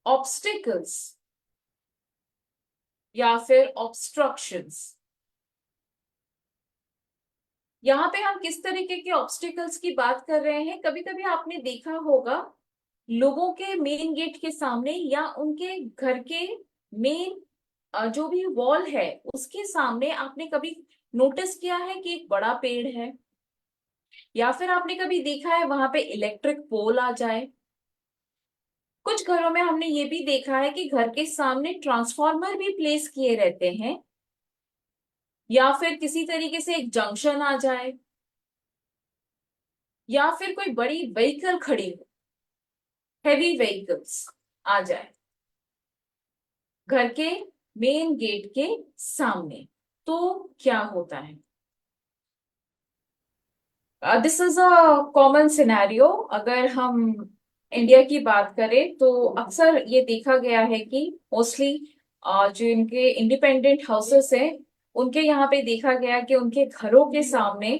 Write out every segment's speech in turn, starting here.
Obstacles या फिर obstructions. यहाँ पे हम किस तरीके के ऑब्स्टिकल्स की बात कर रहे हैं? कभी कभी आपने देखा होगा लोगों के मेन गेट के सामने या उनके घर के मेन जो भी वॉल है उसके सामने आपने कभी नोटिस किया है कि एक बड़ा पेड़ है, या फिर आपने कभी देखा है वहां पे इलेक्ट्रिक पोल आ जाए। कुछ घरों में हमने ये भी देखा है कि घर के सामने ट्रांसफार्मर भी प्लेस किए रहते हैं, या फिर किसी तरीके से एक जंक्शन आ जाए, या फिर कोई बड़ी व्हीकल खड़ी हो, हैवी व्हीकल्स आ जाए घर के मेन गेट के सामने, तो क्या होता है? This is a common scenario. अगर हम इंडिया की बात करें तो अक्सर ये देखा गया है कि मोस्टली जो इनके इंडिपेंडेंट हाउसेस हैं उनके यहाँ पे देखा गया कि उनके घरों के सामने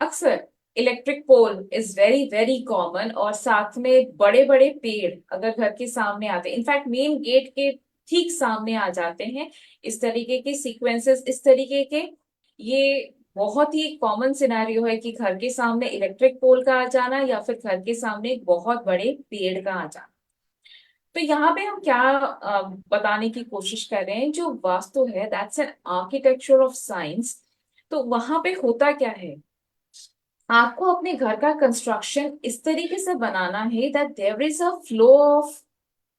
अक्सर electric pole is very very common, और साथ में बड़े बड़े पेड़ अगर घर के सामने आते हैं, इनफैक्ट मेन गेट के ठीक सामने आ जाते हैं। इस तरीके के सीक्वेंसेस, इस तरीके के, ये बहुत ही कॉमन सिनेरियो है कि घर के सामने इलेक्ट्रिक पोल का आ जाना या फिर घर के सामने एक बहुत बड़े पेड़ का आ जाना। तो यहाँ पे हम क्या बताने की कोशिश कर रहे हैं, जो वास्तु है that's an architecture of science. तो वहां पे होता क्या है, आपको अपने घर का कंस्ट्रक्शन इस तरीके से बनाना है that there is a flow of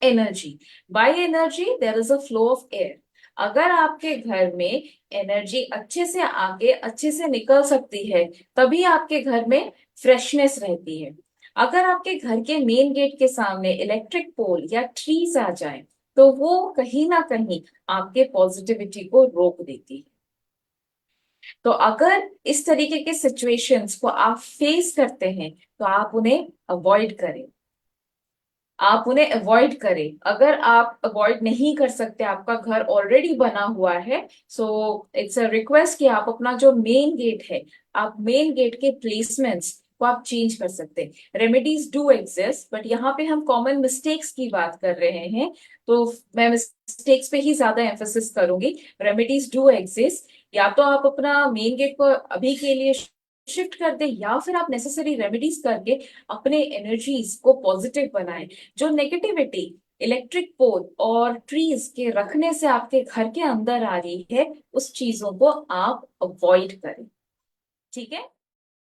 energy. By energy there is a flow of air. अगर आपके घर में एनर्जी अच्छे से आगे अच्छे से निकल सकती है, तभी आपके घर में फ्रेशनेस रहती है। अगर आपके घर के मेन गेट के सामने इलेक्ट्रिक पोल या ट्रीज आ जाए, तो वो कहीं ना कहीं आपके पॉजिटिविटी को रोक देती है। तो अगर इस तरीके के सिचुएशंस को आप फेस करते हैं, तो आप उन्हें अवॉइड करें। आप उन्हें अवॉइड करें। अगर आप अवॉइड नहीं कर सकते, आपका घर ऑलरेडी बना हुआ है, सो इट्स अ रिक्वेस्ट कि आप अपना जो मेन गेट है, आप मेन गेट के प्लेसमेंट्स को आप चेंज कर सकते हैं। रेमेडीज डू एग्जिस्ट, बट यहाँ पे हम कॉमन मिस्टेक्स की बात कर रहे हैं, तो मैं मिस्टेक्स पे ही ज्यादा एम्फोसिस करूंगी। Remedies do exist. या तो आप अपना मेन गेट को अभी के लिए शिफ्ट कर दे, या फिर आप नेसेसरी रेमेडीज करके अपने एनर्जीज को पॉजिटिव बनाएं। जो नेगेटिविटी इलेक्ट्रिक पोल और ट्रीज के रखने से आपके घर के अंदर आ रही है, उस चीजों को आप अवॉइड करें। ठीक है।